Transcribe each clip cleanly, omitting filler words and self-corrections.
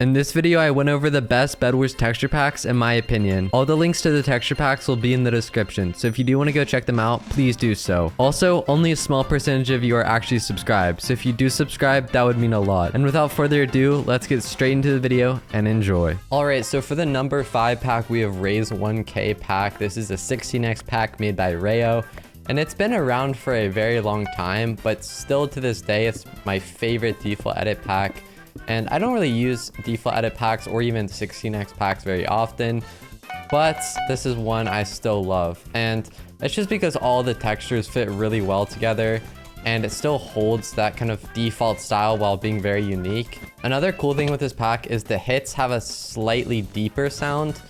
In this video, I went over the best Bedwars texture packs in my opinion. All the links to the texture packs will be in the description, so if you do want to go check them out, please do so. Also, only a small percentage of you are actually subscribed, so if you do subscribe, that would mean a lot. And without further ado, let's get straight into the video and enjoy. Alright, so for the number 5 pack, we have Raise 1K pack. This is a 16x pack made by Rayoh. And it's been around for a very long time, but still to this day, it's my favorite default edit pack. And I don't really use default edit packs or even 16x packs very often, but this is one I still love. And it's just because all the textures fit really well together and it still holds that kind of default style while being very unique. Another cool thing with this pack is the hits have a slightly deeper sound.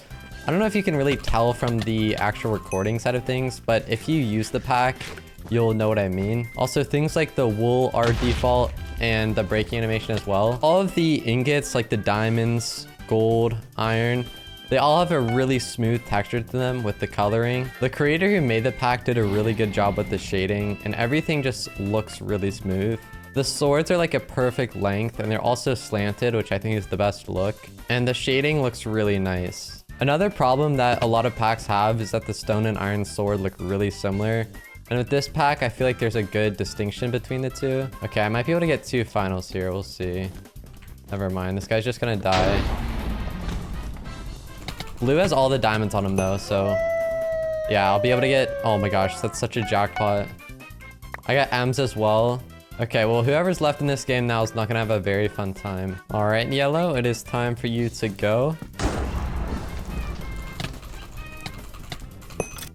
I don't know if you can really tell from the actual recording side of things, but if you use the pack, you'll know what I mean. Also, things like the wool are default and the breaking animation as well. All of the ingots, like the diamonds, gold, iron, they all have a really smooth texture to them with the coloring. The creator who made the pack did a really good job with the shading and everything just looks really smooth. The swords are like a perfect length and they're also slanted, which I think is the best look. And the shading looks really nice. Another problem that a lot of packs have is that the stone and iron sword look really similar. And with this pack, I feel like there's a good distinction between the two. Okay, I might be able to get 2 finals here. We'll see. Never mind. This guy's just gonna die. Blue has all the diamonds on him though, so yeah, I'll be able to get... Oh my gosh, that's such a jackpot. I got M's as well. Okay, well, whoever's left in this game now is not gonna have a very fun time. All right, yellow, it is time for you to go.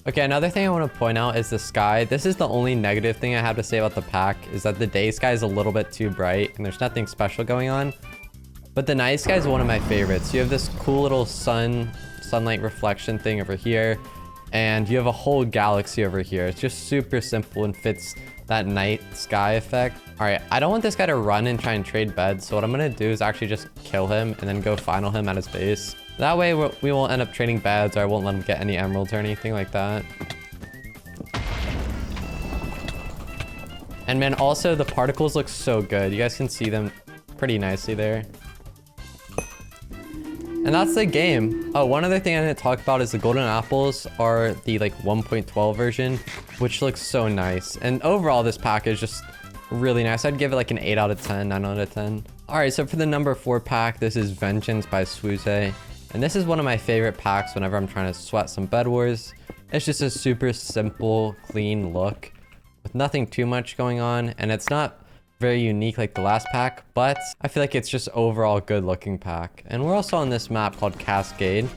Okay, another thing I want to point out is the sky. This is the only negative thing I have to say about the pack, is that the day sky is a little bit too bright and there's nothing special going on. But the night sky is one of my favorites. You have this cool little sunlight reflection thing over here, and you have a whole galaxy over here. It's just super simple and fits that night sky effect. All right, I don't want this guy to run and try and trade beds, so what I'm gonna do is actually just kill him and then go final him at his base. That way we won't end up trading beds, or I won't let him get any emeralds or anything like that. And man, also the particles look so good. You guys can see them pretty nicely there. And that's the game. Oh, one other thing I didn't talk about is the golden apples are the like 1.12 version, which looks so nice. And overall, this pack is just really nice. I'd give it like an 8 out of 10, 9 out of 10. All right, so for the number 4 pack, this is Vengeance by Swoozay. And this is one of my favorite packs whenever I'm trying to sweat some Bed Wars. It's just a super simple, clean look with nothing too much going on. And it's not very unique like the last pack, but I feel like it's just overall good looking pack. And we're also on this map called Cascade.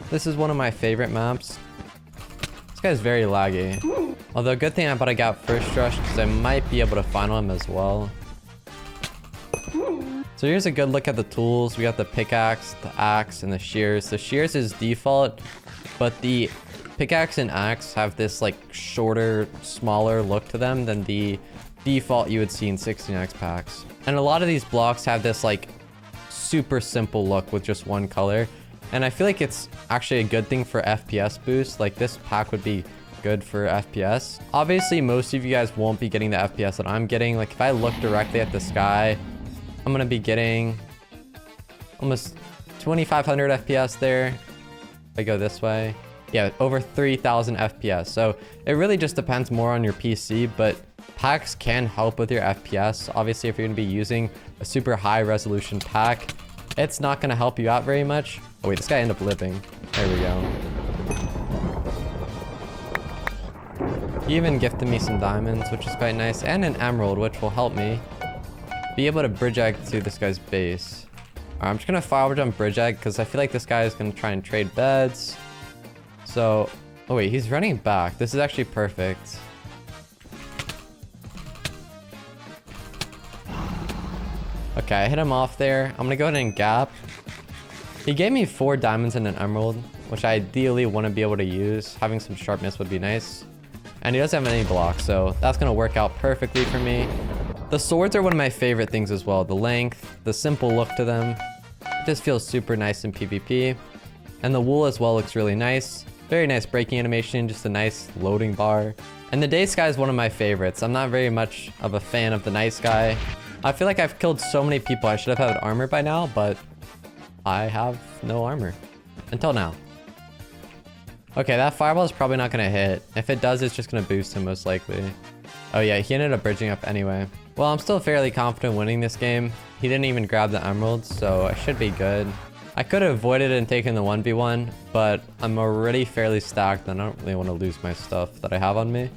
This is one of my favorite maps. This guy's very laggy. Although good thing I got first rush because I might be able to final him as well. So here's a good look at the tools. We got the pickaxe, the axe, and the shears. The shears is default, but the pickaxe and axe have this like shorter, smaller look to them than the default you would see in 16x packs. And a lot of these blocks have this like super simple look with just one color. And I feel like it's actually a good thing for FPS boost. Like this pack would be good for FPS. Obviously, most of you guys won't be getting the FPS that I'm getting. Like if I look directly at the sky, I'm gonna be getting almost 2500 FPS there. If I go this way, yeah, over 3000 FPS. So it really just depends more on your PC, but packs can help with your FPS. Obviously, if you're gonna be using a super high resolution pack, it's not gonna help you out very much. Oh wait, this guy ended up living. There we go. He even gifted me some diamonds, which is quite nice, and an emerald, which will help me be able to bridge egg to this guy's base. All right, I'm just gonna fire jump bridge egg because I feel like this guy is gonna try and trade beds. So, oh wait, he's running back. This is actually perfect. Okay, I hit him off there. I'm gonna go ahead and gap. He gave me 4 diamonds and an emerald, which I ideally want to be able to use. Having some sharpness would be nice. And he doesn't have any blocks, so that's gonna work out perfectly for me. The swords are one of my favorite things as well. The length, the simple look to them. It just feels super nice in PvP. And the wool as well looks really nice. Very nice breaking animation, just a nice loading bar. And the day sky is one of my favorites. I'm not very much of a fan of the night sky. I feel like I've killed so many people. I should have had armor by now, but I have no armor. Until now. Okay, that fireball is probably not gonna hit. If it does, it's just gonna boost him most likely. Oh yeah, he ended up bridging up anyway. Well, I'm still fairly confident winning this game. He didn't even grab the emeralds, so I should be good. I could have avoided and taken the 1v1, but I'm already fairly stacked and I don't really want to lose my stuff that I have on me.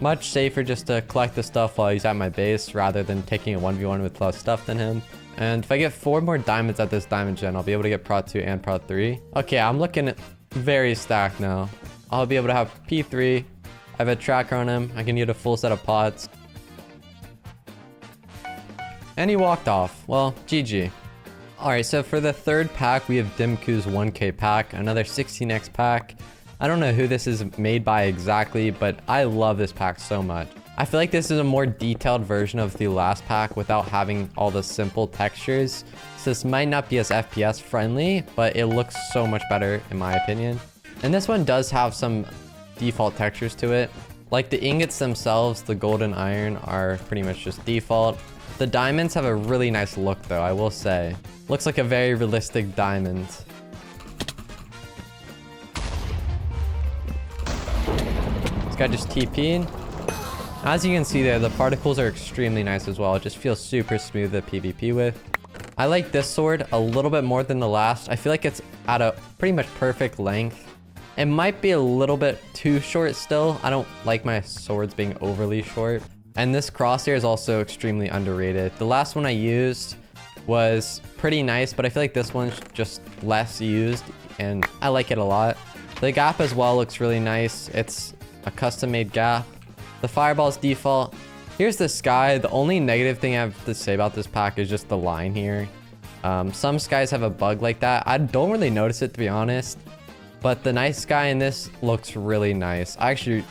Much safer just to collect the stuff while he's at my base rather than taking a 1v1 with less stuff than him. And if I get 4 more diamonds at this diamond gen, I'll be able to get Prot 2 and Prot 3. Okay, I'm looking very stacked now. I'll be able to have P3. I have a tracker on him. I can get a full set of pots. And he walked off. Well, GG. Alright, so for the third pack, we have Dimku's 1k pack, another 16x pack. I don't know who this is made by exactly, but I love this pack so much. I feel like this is a more detailed version of the last pack without having all the simple textures. So this might not be as FPS friendly, but it looks so much better in my opinion. And this one does have some default textures to it. Like the ingots themselves, the gold and iron are pretty much just default. The diamonds have a really nice look though, I will say. Looks like a very realistic diamond. This guy just TP'd. As you can see there, the particles are extremely nice as well. It just feels super smooth to PvP with. I like this sword a little bit more than the last. I feel like it's at a pretty much perfect length. It might be a little bit too short still. I don't like my swords being overly short. And this crosshair is also extremely underrated. The last one I used was pretty nice, but I feel like this one's just less used and I like it a lot. The gap as well looks really nice. It's a custom made gap. The fireball's default. Here's the sky. The only negative thing I have to say about this pack is just the line here. Some skies have a bug like that. I don't really notice it to be honest, but the night sky in this looks really nice. I actually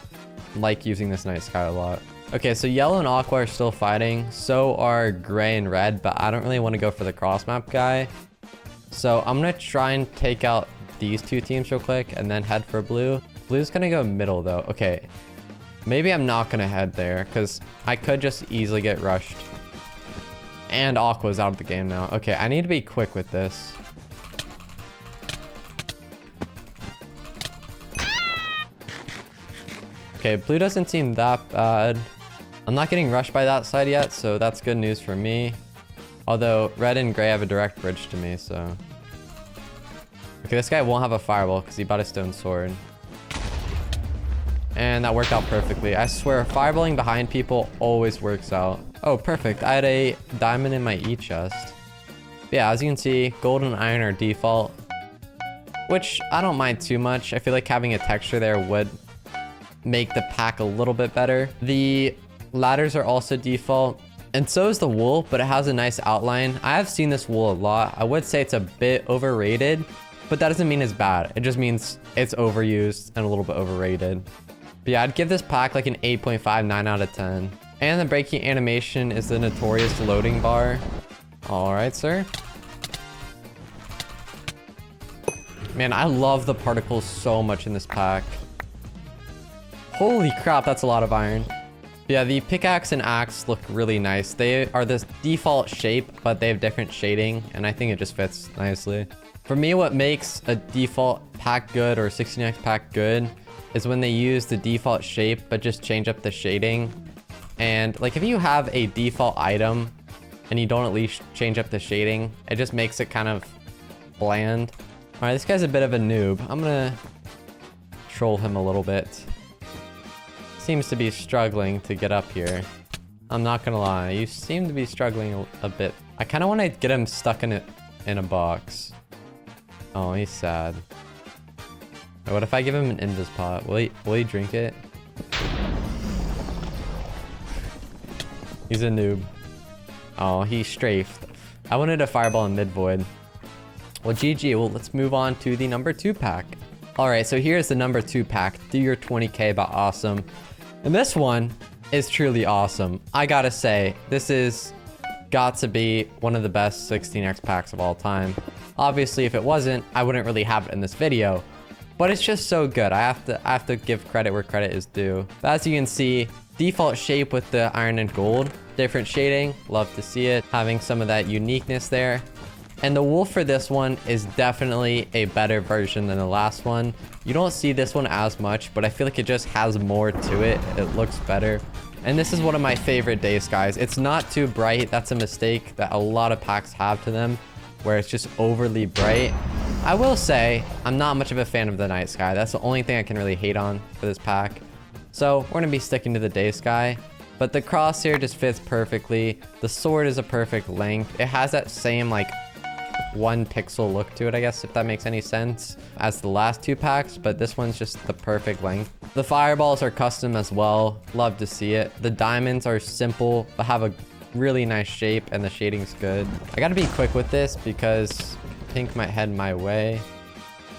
like using this night sky a lot. Okay, so yellow and aqua are still fighting. So are gray and red, but I don't really want to go for the cross map guy. So I'm going to try and take out these two teams real quick and then head for blue. Blue's going to go middle though. Okay, maybe I'm not going to head there because I could just easily get rushed. And aqua's out of the game now. Okay, I need to be quick with this. Okay, blue doesn't seem that bad. I'm not getting rushed by that side yet, so that's good news for me. Although red and gray have a direct bridge to me, so. Okay, this guy won't have a fireball because he bought a stone sword. And that worked out perfectly. I swear, fireballing behind people always works out. Oh, perfect. I had a diamond in my E chest. But yeah, as you can see, gold and iron are default, which I don't mind too much. I feel like having a texture there would make the pack a little bit better. The ladders are also default, and so is the wool, but it has a nice outline. I have seen this wool a lot. I would say it's a bit overrated, but that doesn't mean it's bad. It just means it's overused and a little bit overrated. But yeah, I'd give this pack like an 8.5, 9 out of 10. And the breaking animation is the notorious loading bar. All right, sir. Man, I love the particles so much in this pack. Holy crap, that's a lot of iron. Yeah, the pickaxe and axe look really nice. They are this default shape, but they have different shading, and I think it just fits nicely. For me, what makes a default pack good or 16x pack good is when they use the default shape, but just change up the shading. And like if you have a default item and you don't at least change up the shading, it just makes it kind of bland. All right, this guy's a bit of a noob. I'm gonna troll him a little bit. Seems to be struggling to get up here. I'm not gonna lie, you seem to be struggling a bit. I kind of want to get him stuck in a box. Oh, he's sad. What if I give him an invis pot? Will he drink it? He's a noob. Oh, he strafed. I wanted a fireball in mid void. Well, GG. Well, let's move on to the number 2 pack. All right, so here's the number 2 pack. Do your 20k by ausm. And this one is truly awesome. I gotta say, this is got to be one of the best 16x packs of all time. Obviously, if it wasn't, I wouldn't really have it in this video. But it's just so good. I have to give credit where credit is due. But as you can see, default shape with the iron and gold. Different shading. Love to see it. Having some of that uniqueness there. And the wool for this one is definitely a better version than the last one. You don't see this one as much, but I feel like it just has more to it. It looks better. And this is one of my favorite day skies. It's not too bright. That's a mistake that a lot of packs have to them, where it's just overly bright. I will say, I'm not much of a fan of the night sky. That's the only thing I can really hate on for this pack. So we're gonna be sticking to the day sky. But the crosshair just fits perfectly. The sword is a perfect length. It has that same like 1 pixel look to it, I guess, if that makes any sense, as the last 2 packs, but this one's just the perfect length. The fireballs are custom as well. Love to see it. The diamonds are simple, but have a really nice shape, and the shading's good. I gotta be quick with this because pink might head my way.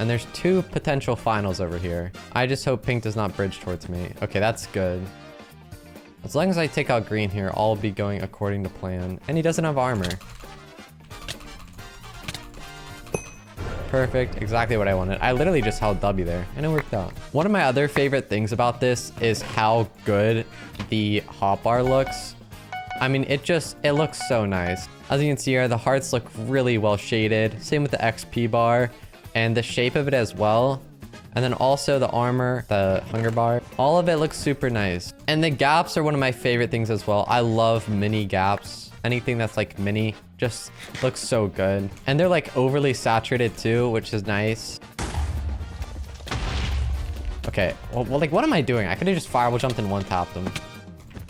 And there's 2 potential finals over here. I just hope pink does not bridge towards me. Okay, that's good. As long as I take out green here, all will be going according to plan. And he doesn't have armor. Perfect, exactly what I wanted. I literally just held W there, and it worked out. One of my other favorite things about this is how good the hotbar looks. I mean, it looks so nice. As you can see here, the hearts look really well shaded. Same with the XP bar, and the shape of it as well. And then also the armor, the hunger bar, all of it looks super nice. And the gaps are one of my favorite things as well. I love mini gaps. Anything that's like mini just looks so good. And they're like overly saturated too, which is nice. Okay, well like what am I doing? I could have just fireball jumped and one tapped them.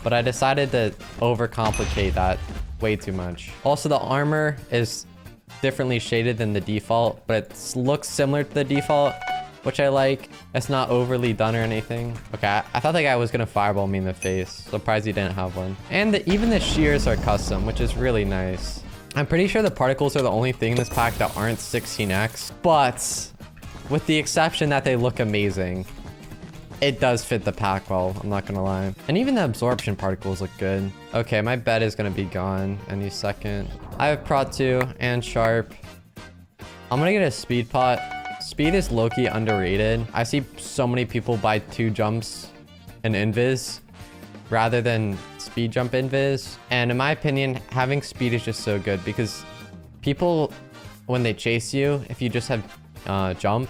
But I decided to overcomplicate that way too much. Also, the armor is differently shaded than the default, but it looks similar to the default, which I like. It's not overly done or anything. Okay, I thought that guy was gonna fireball me in the face. Surprised he didn't have one. And even the shears are custom, which is really nice. I'm pretty sure the particles are the only thing in this pack that aren't 16x, but with the exception that they look amazing, it does fit the pack well, I'm not gonna lie. And even the absorption particles look good. Okay, my bed is gonna be gone any second. I have Prot 2 and Sharp. I'm gonna get a speed pot. Speed is low-key underrated. I see so many people buy 2 jumps and invis rather than speed jump invis. And in my opinion, having speed is just so good because people, when they chase you, if you just have jump,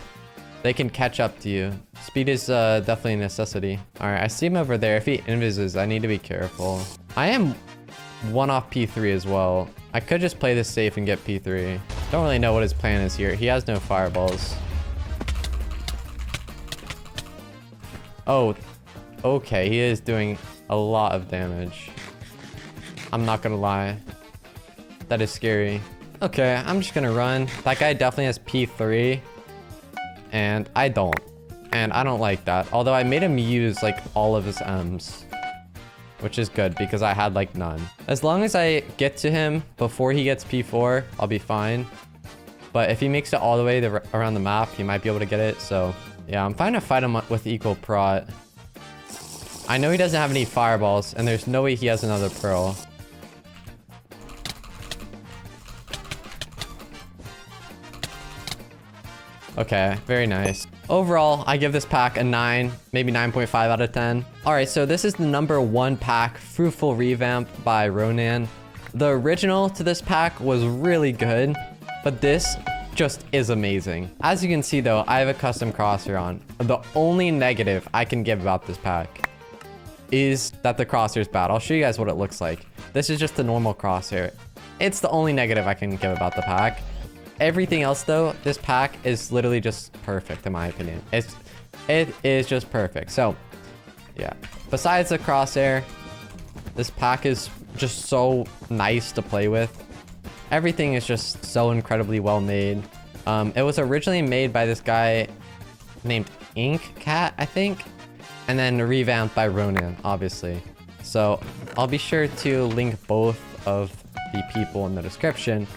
they can catch up to you. Speed is definitely a necessity. All right, I see him over there. If he invises, I need to be careful. I am 1 off P3 as well. I could just play this safe and get P3. Don't really know what his plan is here. He has no fireballs. Oh, okay. He is doing a lot of damage. I'm not gonna lie. That is scary. Okay, I'm just gonna run. That guy definitely has P3. And I don't. And I don't like that. Although I made him use like all of his M's. Which is good because I had like none. As long as I get to him before he gets P4, I'll be fine. But if he makes it all the way around the map, he might be able to get it. So yeah, I'm fine to fight him with equal prot. I know he doesn't have any fireballs, and there's no way he has another pearl. Okay, very nice. Overall, I give this pack a 9, maybe 9.5 out of 10. All right, so this is the #1 pack, Fruitful Revamp by Ronan. The original to this pack was really good, but this just is amazing. As you can see though, I have a custom crosshair on. The only negative I can give about this pack is that the crosshair is bad. I'll show you guys what it looks like. This is just the normal crosshair. It's the only negative I can give about the pack. Everything else though, this pack is literally just perfect in my opinion. It is just perfect. So yeah, besides the crosshair, this pack is just so nice to play with. Everything is just so incredibly well made. It was originally made by this guy named InkKat, I think, and then revamped by Ronan, obviously. So I'll be sure to link both of the people in the description.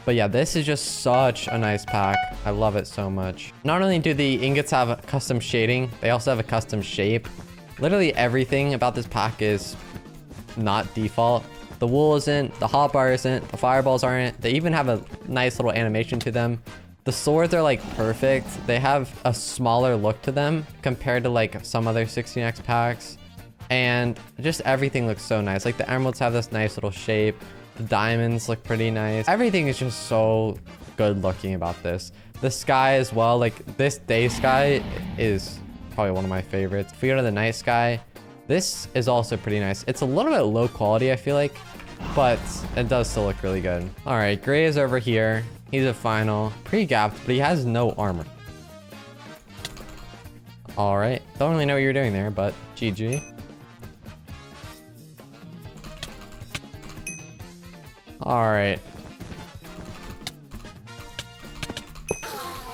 But yeah, this is just such a nice pack. I love it so much. Not only do the ingots have a custom shading, they also have a custom shape. Literally everything about this pack is not default. The wool isn't, the hotbar isn't, the fireballs aren't. They even have a nice little animation to them. The swords are like perfect. They have a smaller look to them compared to like some other 16x packs. And just everything looks so nice. Like the emeralds have this nice little shape. The diamonds look pretty nice. Everything is just so good looking about this. The sky as well, like this day sky is probably one of my favorites. If we go to the night sky, this is also pretty nice. It's a little bit low quality, I feel like, but it does still look really good. All right, Gray is over here. He's a final, pre-gapped, but he has no armor. All right, don't really know what you're doing there, but GG. All right.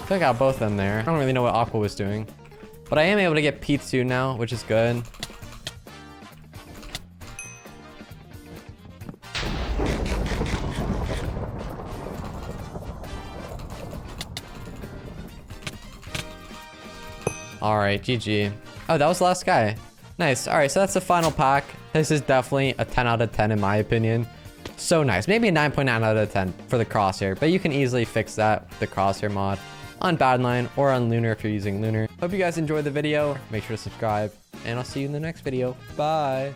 Took out both of them there. I don't really know what Aqua was doing, but I am able to get P2 now, which is good. All right, GG. Oh, that was the last guy. Nice. All right, so that's the final pack. This is definitely a 10 out of 10 in my opinion. So nice. Maybe a 9.9 out of 10 for the crosshair, but you can easily fix that with the crosshair mod on Badline or on Lunar if you're using Lunar. Hope you guys enjoyed the video. Make sure to subscribe, and I'll see you in the next video. Bye.